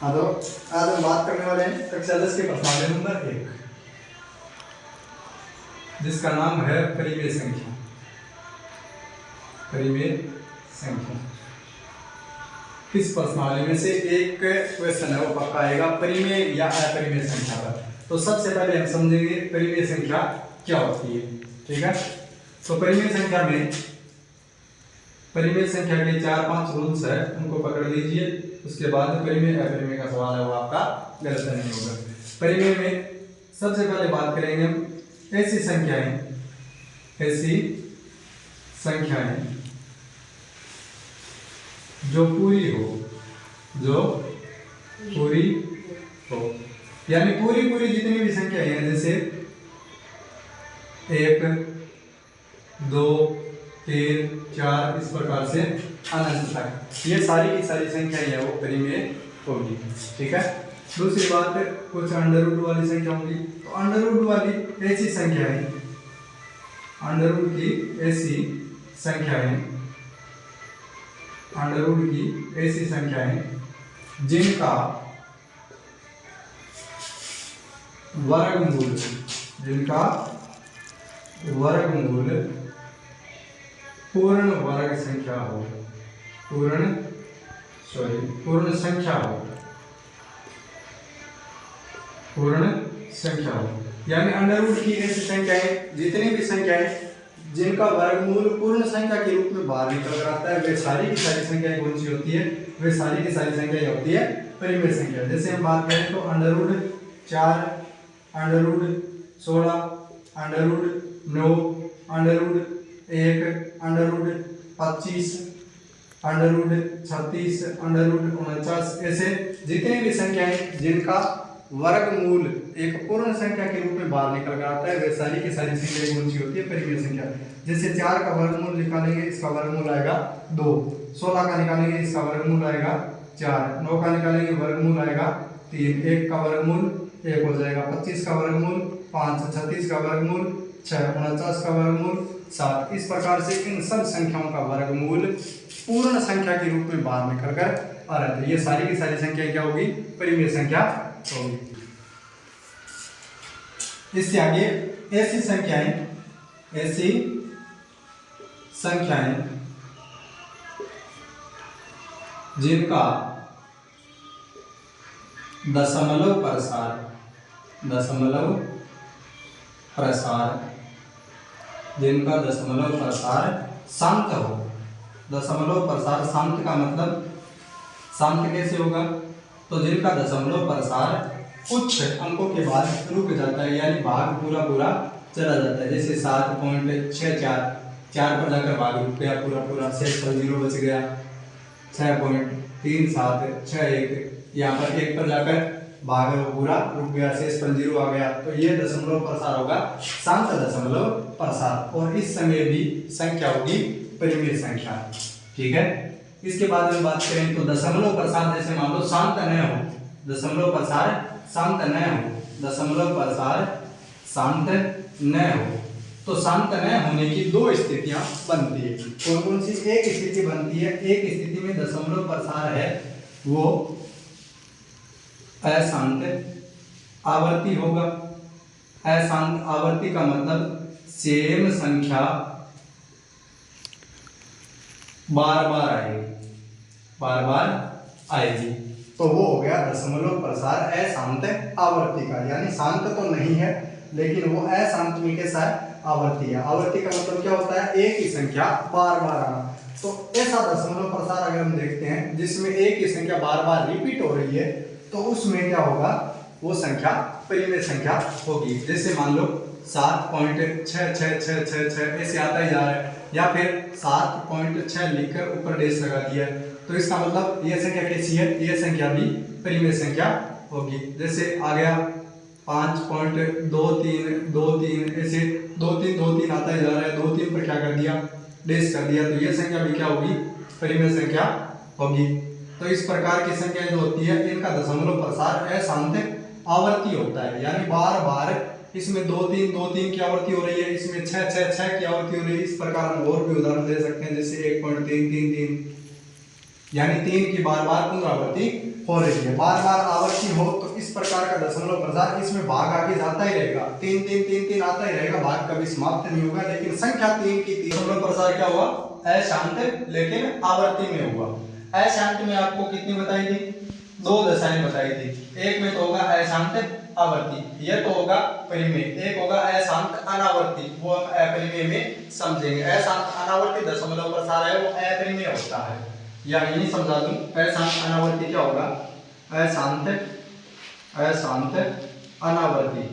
हाँ तो आज हम बात करने वाले हैं कक्षा 10 के प्रश्नावली नंबर 1, जिसका नाम है परिमेय संख्या। परिमेय संख्या। इस प्रश्नावली में से एक क्वेश्चन है वो पक्का आएगा परिमेय या अपरिमेय संख्या पर। तो सबसे पहले हम समझेंगे परिमेय संख्या क्या होती है। ठीक है, तो परिमेय संख्या में परिमेय संख्या के 4-5 रूल्स है, उनको पकड़ लीजिए। उसके बाद परिमेय अपरिमेय का सवाल है वो आपका गलत नहीं होगा। परिमेय में सबसे पहले बात करेंगे हम ऐसी संख्याएं जो पूरी हो, यानी पूरी जितनी भी संख्याएं हैं, जैसे 1, 2, 3, 4 इस प्रकार से अनंत तक, ये सारी की सारी संख्याएं है वो परिमेय होगी। ठीक है, दूसरी बात कुछ अंडर रूट वाली संख्या होगी। तो अंडर रूट वाली ऐसी संख्याएं, अंडर रूट की ऐसी संख्याएं जिनका वर्गमूल पूर्ण वर्ग संख्या हो, पूर्ण संख्या हो, यानी अंडर रूट की ऐसी संख्याएं, जितनी भी संख्याएं जिनका वर्गमूल पूर्ण संख्या के रूप में बाहर निकल कर आता है, वे सारी की सारी संख्याएं कौन सी होती है? वे सारी की सारी संख्याएं होती है परिमेय संख्या। जैसे हम बात करें तो under root 4, under root 16, under root 9, under root 1, under root 25, under root 36, under root 49, ऐसे जितनी भी संख्याएं जिनका वर्गमूल एक पूर्ण संख्या के रूप में बाहर निकल कर आता है, वे सारी की सारी संख्याएं कौन सी होती है? परिमेय संख्या। जैसे 4 का वर्गमूल निकालेंगे, इसका वर्गमूल आएगा 2, 16 का निकालेंगे, इसका वर्गमूल आएगा 4, 9 का निकालेंगे, वर्गमूल आएगा 3, 1 का वर्गमूल 1 हो जाएगा, 25 का वर्गमूल 5, 36 का वर्गमूल 6, 49 का वर्गमूल 7। इस प्रकार से इन सब संख्याओं का वर्गमूल पूर्ण संख्या के रूप में बाहर निकल कर आ रहा है। ये सारी की सारी संख्याएं क्या होगी? परिमेय संख्या होगी। इससे आगे ऐसी संख्याएं जिनका दशमलव प्रसार शांत हो। दशमलव प्रसार शांत का मतलब शांत कैसे होगा? तो जिनका दशमलव प्रसार उच्च अंकों के बाद रुक जाता है, यानी भाग पूरा चला जाता है। जैसे 7.64, 4 पर जाकर भाग रुक गया पूरा, शेष पर 0 बच गया। 6.3761, यहाँ पर 1 पर जाकर भाग पूरा रुक गया, शेष पर 0 आ गया। तो ये दशमलव प्रसार होगा शांत दशमलव प्रसार, और इस समय भी संख्या होगी परिमेय संख्या। ठीक है, इसके बाद में बात करें तो दशमलव प्रसार, जैसे मान लो शांत न हो, दशमलव प्रसार शांत न हो, तो शांत न होने की 2 स्थितियां बनती है। कौन सी? एक स्थिति बनती है, एक स्थिति में दशमलव प्रसार है वो अशांत आवर्ती होगा। अशांत आवर्ती का मतलब सेम संख्या बार बार आएगी, तो वो हो गया दशमलव प्रसार अशांत आवर्ती का। यानी शांत तो नहीं है, लेकिन वो अशांत में के साथ आवर्ती है। आवर्ती का मतलब क्या होता है? एक ही संख्या बार आना। तो ऐसा दशमलव प्रसार अगर हम देखते हैं जिसमें एक ही संख्या बार रिपीट हो रही है, तो उसमें क्या होगा? वो संख्या परिमेय संख्या होगी। जैसे मान लो 7.6666 ऐसे आता ही जा रहा है, या फिर 7.6 लिखकर ऊपर डेश लगा दिया, तो इसका मतलब यह संख्या कैसी है? यह संख्या भी परिमेय संख्या होगी। जैसे आ गया 5.2323, ऐसे 2-3 आता ही जा रहा है, 2-3 पर क्या कर दिया? डेश कर दिया, तो यह संख्या भी क्या होगी? परिमेय संख्या होगी। तो इस प्रकार की संख्या जो होती है, इनका दशमलव प्रसार अशांत आवर्ती होता है, यानी बार इसमें 2-3 की आवर्ती हो रही है, इसमें 6 की आवर्ती हो रही है। इस प्रकार हम और भी उदाहरण दे सकते हैं, जैसे 1.333, यानी 3 की बार बार पुनरावृत्ति हो रही है। बार बार आवर्ती हो तो इस प्रकार का दशमलव प्रसार, इसमें भाग आगे जाता ही रहेगा, 3 3 3 3 आता ही रहेगा, भाग कभी समाप्त नहीं होगा। लेकिन संख्या 3 की दशमलव प्रसार क्या हुआ, अशांत लेकिन आवर्ती में हुआ। अशांत में आपको कितनी बताई थी, 2 दशाएं बताई थी। एक में तो होगा अशांत आवर्ती, यह तो होगा परिमेय, एक होगा अशांत अनावर्ती, वो हम अपरिमेय में समझेंगे। अशांत अनावर्ती दशमलव प्रसार है वो अपरिमेय होता है, या यही समझा दूं, अशांत अनावर्ती क्या होगा, अशांत अनावर्ती।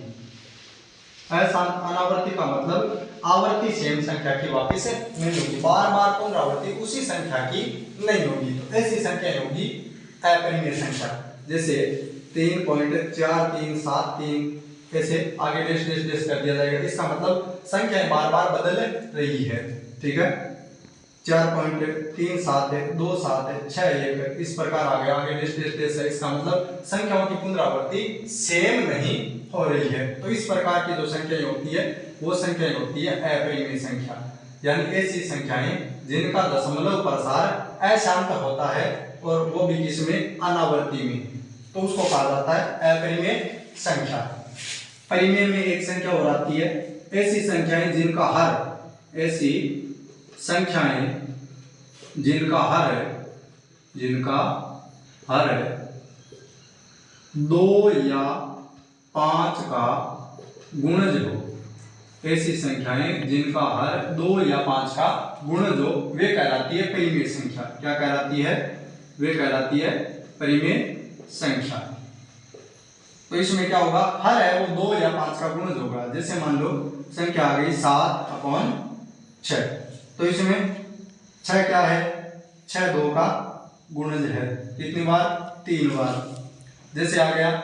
अशांत अनावर्ती का मतलब आवर्ती सेम संख्या की वापस नहीं होगी, बार बार पुनरावृत्ति उसी संख्या की नहीं होगी, तो ऐसी संख्या होगी अपरिमेय संख्या। जैसे 3.4373 ऐसे आगे डेश डेश डेश कर दिया जाएगा, इसका मतलब संख्याएं बार बार बदल रही है, ठीक है। 4.372761 इस प्रकार आ गया, आगे डेश डेश डेश है, इसका मतलब संख्याओं की पुनरावृत्ति सेम नहीं हो रही है। तो इस प्रकार की जो संख्याएं होती है वो संख्याएं होती है अपरिमेय संख्या, यानी ऐसी संख्याएं जिनका दशमलव प्रसार अशांत होता है और वो भी किसमें, अनावर्ती में, तो उसको कहा जाता है अपरिमेय संख्या। परिमेय में एक संख्या और आती है ऐसी संख्याएं जिनका हर, ऐसी संख्याएं जिनका हर 2 या 5 का गुणज हो। ऐसी संख्याएं जिनका हर 2 या 5 का गुणज हो वे कहलाती है परिमेय संख्या। क्या कहलाती है, वे कहलाती है परिमेय संख्या। तो इसमें क्या होगा, हर है वो 2 या 5 का गुणज होगा। जैसे मान लो संख्या आ गई 7/6, तो इसमें 6 क्या है, 6 2 का गुणज है, कितनी बार, 3 बार। जैसे आ गया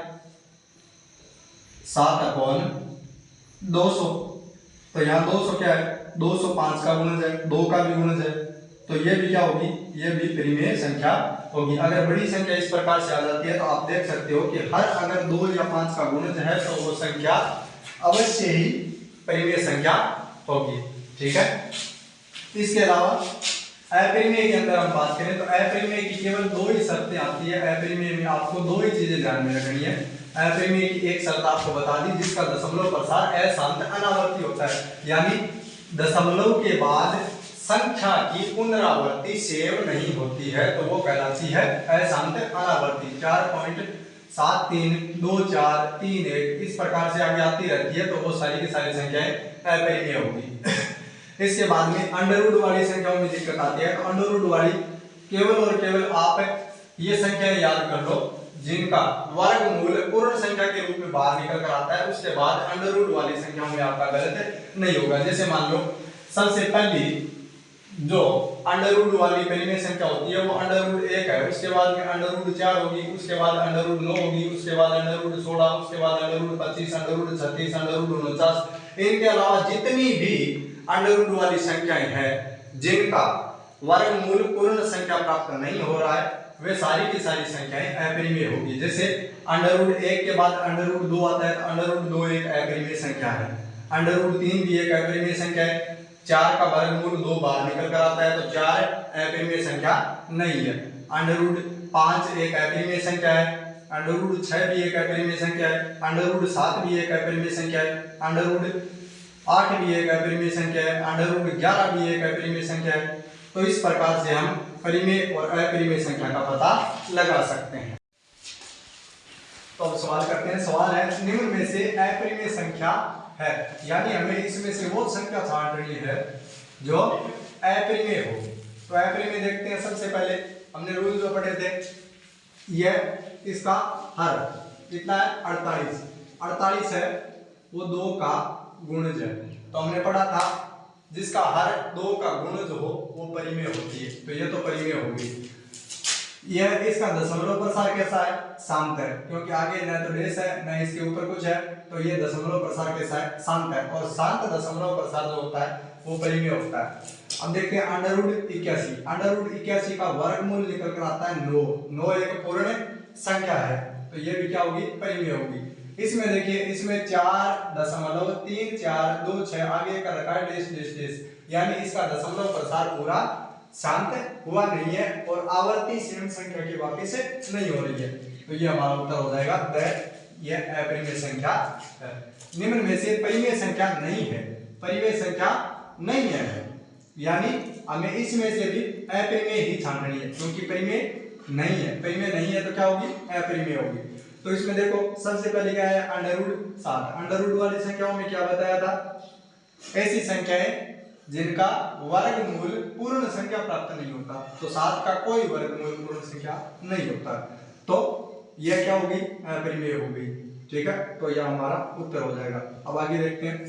7/200, तो यहाँ 200 क्या है, 205 का गुणज है, 2 का भी गुणज है, तो ये भी क्या होगी, ये भी परिमेय संख्या होगी। अगर बड़ी संख्या इस प्रकार से आ जाती है तो आप देख सकते हो कि हर अगर 2 या 5 का गुणज है तो वो संख्या अवश्य ही परिमेय संख्या होगी, ठीक है। इसके अलावा अपरिमेय के अंदर हम बात करें तो अपरिमेय की केवल 2 ही शर्तें आती है। अपरिमेय में आपको 2 ही चीजें ध्यान में रखनी है। अपरिमेय की एक शर्त आपको बता दी, जिसका दशमलव प्रसार अशांत अनावर्ती होता है, यानी दशमलव के बाद संख्या की पुनरावृत्ति सेम नहीं होती है, तो वो कहलाती है अशांत अनावर्ती। 4.732431 इस प्रकार से आगे आती रहती है, तो वो सारी की सारी संख्याएं अपरिमेय होगी। इसके बाद में अंडर रूट वाली संख्याओं में दिक्कत आती है, तो अंडर रूट वाली केवल और केवल आप ये संख्याएं याद कर लो जिनका वर्गमूल पूर्ण संख्या के रूप में बाहर निकल कर आता है, उसके बाद अंडर रूट वाली संख्याओं में आपका गलत नहीं होगा। जैसे मान लो सबसे पहली जो अंडर रूट वाली परिमेय संख्या होती है वो अंडर रूट 1 है, उसके बाद में अंडर रूट 4 होगी, उसके बाद अंडर रूट 9 होगी, उसके बाद अंडर रूट 16, उसके बाद under root 25, under root 36, under root 49। इनके अलावा जितनी भी अंडर रूट वाली संख्याएं हैं जिनका वर्गमूल पूर्ण संख्या प्राप्त नहीं हो रहा है, वे सारी की सारी संख्याएं अपरिमेय होगी। जैसे अंडर रूट 1 के बाद अंडर रूट 2 आता है, तो अंडर रूट 2 एक अपरिमेय संख्या है। अंडर रूट 3 भी एक अपरिमेय संख्या है। 4 का वर्गमूल 2 बाहर निकल कर आता है, तो 4 अपरिमेय संख्या नहीं है। अंडर रूट 5 एक अपरिमेय संख्या है। अंडर रूट 6 भी एक अपरिमेय संख्या है। अंडर रूट 7 भी एक अपरिमेय संख्या है। अंडर रूट 8 भी एक अपरिमेय संख्या है। अंडर रूट 11 भी एक अपरिमेय संख्या है। तो इस प्रकार से हम परिमेय और अपरिमेय संख्या का पता लगा सकते हैं। तो अब सवाल करते हैं। सवाल है निम्न में से अपरिमेय संख्या है, यानी हमें इसमें से वो संख्या छांटनी है जो अपरिमेय हो। तो अपरिमेय देखते हैं। सबसे पहले हमने रूल जो पढ़े थे, यह इसका हर कितना है, 48। 48 है वो 2 का गुणज है। तो हमने पढ़ा था जिसका हर 2 का गुणज हो वो परिमेय होती है, तो ये तो परिमेय होगी। यह इसका दशमलव प्रसार कैसा है, शांत है, क्योंकि आगे न तो डेश है न इसके ऊपर कुछ है, तो ये दशमलव प्रसार कैसा है, शांत है। और शांत दशमलव प्रसार जो होता है वो परिमेय होता है। अब देखते हैं अंडर रूट 81। अंडर रूट 81 का वर्गमूल निकल कर आता है 9। 9 एक पूर्ण संख्या है, तो ये भी क्या होगी, परिमेय होगी। इसमें देखिए, इसमें 4.34226 आगे का रखा है डेश डेश डेश, यानी इसका दशमलव प्रसार पूरा शांत हुआ नहीं है और आवर्ती सीमित संख्या की वापस नहीं हो रही है, तो ये हमारा उत्तर हो जाएगा दैट ये अपरिमेय संख्या है। निम्न में से परिमेय संख्या नहीं है, परिमेय संख्या नहीं है, यानी हमें इसमें से भी अपरिमेय ही छांटनी है, क्योंकि परिमेय नहीं है, परिमेय नहीं है तो क्या होगी, अपरिमेय होगी। तो इसमें देखो सबसे पहले क्या है, √7। अंडर रूट वाली संख्याओं में क्या बताया था, ऐसी संख्याएं जिनका वर्गमूल पूर्ण संख्या प्राप्त नहीं होता, तो 7 का कोई वर्गमूल पूर्ण संख्या नहीं होता, तो यह क्या होगी, अपरिमेय होगी। ठीक है, तो यह हमारा उत्तर हो जाएगा। अब आगे देखते हैं,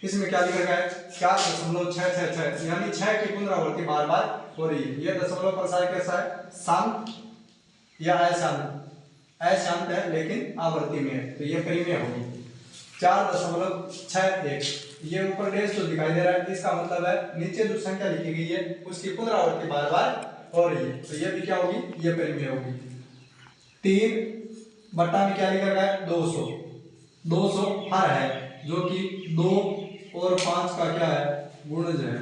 इसमें क्या लिखा गया है, 4.666, यानी 6 की पुनरावृत्ति बार बार हो रही है। यह दशमलव प्रसार कैसा है, शांत या अशांत, अशांत है लेकिन आवर्ती में है, तो यह परिमेय होगी। 4.61, ये ऊपर डैश जो दिखाई दे रहा है, इसका मतलब है नीचे जो संख्या लिखी गई है उसकी पुनरावृत्ति बार बार हो रही है, तो ये भी क्या होगी, ये परिमेय होगी। 3 बटा में क्या लिखा गया है, 200, 200 हर है, जो कि 2 और 5 का क्या है, गुणज है।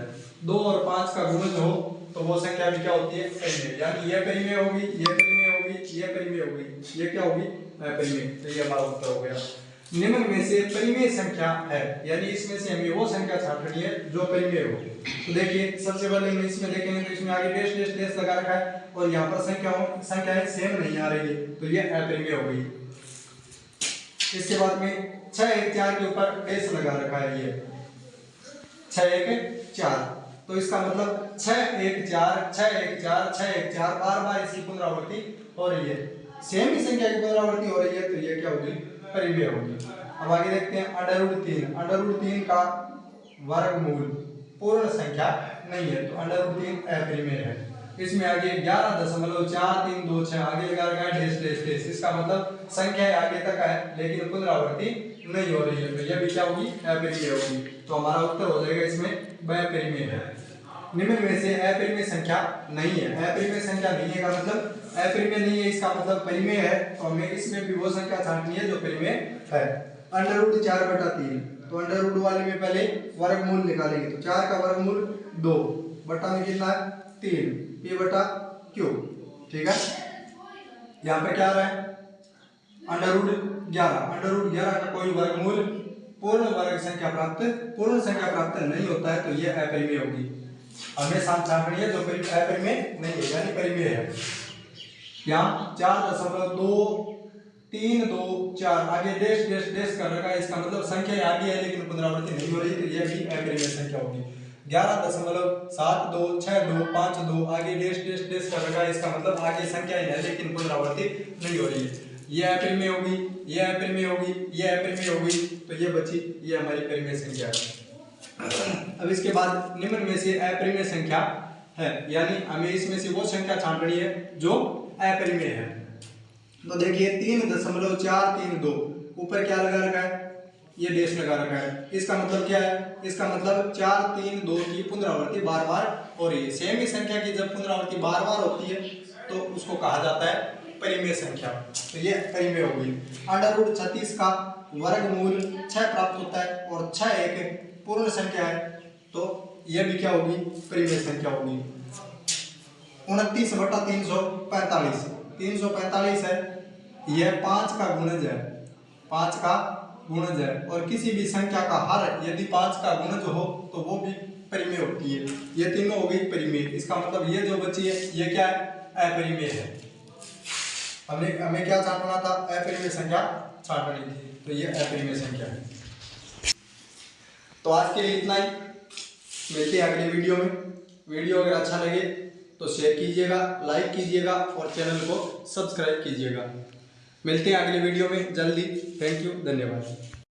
2 और 5 का गुणज हो तो वो संख्या भी क्या होती है, परिमेय, यानी ये परिमेय होगी, ये परिमेय होगी, ये परिमेय होगी, ये क्या होगी, परिमेय। तो ये हमारा उत्तर हो गया। निम्न में से परिमेय संख्या है, यानी इसमें से हमें वो संख्या छांटनी है जो परिमेय हो। तो देखिए सबसे पहले हम इसमें देखेंगे तो इसमें आगे डैश डैश डैश लगा रखा है और यहाँ पर संख्याएं सेम नहीं आ रही है, तो ये अपरिमेय हो गई। इसके बाद में 6 1 4 के ऊपर डैश लगा रखा है, ये 6 1 4, तो इसका मतलब 6 1 4 6 1 4 6 1 4 बार बार इसकी पुनरावृत्ति हो रही है, सेम ही संख्या की पुनरावृत्ति हो रही है, तो ये क्या होगी, परिमेय होगी। अब आगे देखते हैं √3, √3 का वर्गमूल पूर्ण संख्या नहीं है, तो √3 अपरिमेय है। इसमें आगे 11.4326 आगे लगा रखा है डैश डैश डैश, इसका मतलब संख्या आगे तक है लेकिन पुनरावृत्ति नहीं हो रही है, तो यह भी क्या होगी, अपरिमेय होगी। तो हमारा उत्तर हो जाएगा इसमें अपरिमेय है। निम्न में से अपरिमेय संख्या नहीं है, अपरिमेय संख्या नहीं है का मतलब अपरिमेय नहीं है, इसका मतलब परिमेय है, तो हमें इसमें भी वो संख्या छांटनी है जो परिमेय है। √4/3, तो अंडर रूट वाले में पहले वर्गमूल निकालेंगे, तो 4 का वर्गमूल 2 बटा में कितना है, 3 p/q। ठीक है, यहाँ पे क्या आ रहा है, √11 का कोई वर्गमूल पूर्ण संख्या प्राप्त नहीं होता है, तो यह अपरिमेय होगी। हमें छांटनी है जो अपरिमेय नहीं है, यानी परिमेय है। यहाँ 4.2324 आगे डैश डैश डैश कर रखा है, इसका मतलब संख्या आगे है लेकिन पुनरावृत्ति नहीं हो रही, तो यह भी अपरिमेय संख्या होगी। 11.726252 आगे डैश डैश डैश कर रखा है, इसका मतलब आगे संख्या है लेकिन पुनरावृत्ति नहीं हो रही है, यह अपरिमेय होगी, यह अपरिमेय होगी, यह अपरिमेय होगी, तो ये बची, ये हमारी परिमेय संख्या है। अब इसके बाद निम्न में से अपरिमेय संख्या है, यानी हमें इसमें से वो संख्या छांटनी है जो अपरिमेय है। तो देखिए 3.432 ऊपर क्या लगा रखा है, ये डैश लगा रखा है, इसका मतलब क्या है, इसका मतलब 432 की पुनरावृत्ति बार बार हो रही है। सेम ही संख्या की जब पुनरावृत्ति बार बार होती है तो उसको कहा जाता है परिमेय संख्या, तो ये परिमेय होगी। √36 का वर्गमूल 6 प्राप्त होता है और 6 एक पूर्ण संख्या है, तो यह भी क्या होगी, परिमेय संख्या होगी। 29/345, 345 है, यह 5 का गुणज है, 5 का गुणज है, और किसी भी संख्या का हर यदि 5 का गुणज हो तो वो भी परिमेय होती है। ये तीनों हो गई परिमेय, इसका मतलब ये जो बची है ये क्या है, अपरिमेय है। हमें क्या छांटना था, अपरिमेय संख्या छांटनी थी, तो ये अपरिमेय संख्या है। तो आज के लिए इतना ही, मिलते हैं अगले वीडियो में। वीडियो अगर अच्छा लगे तो शेयर कीजिएगा, लाइक कीजिएगा और चैनल को सब्सक्राइब कीजिएगा। मिलते हैं अगले वीडियो में जल्दी। थैंक यू, धन्यवाद।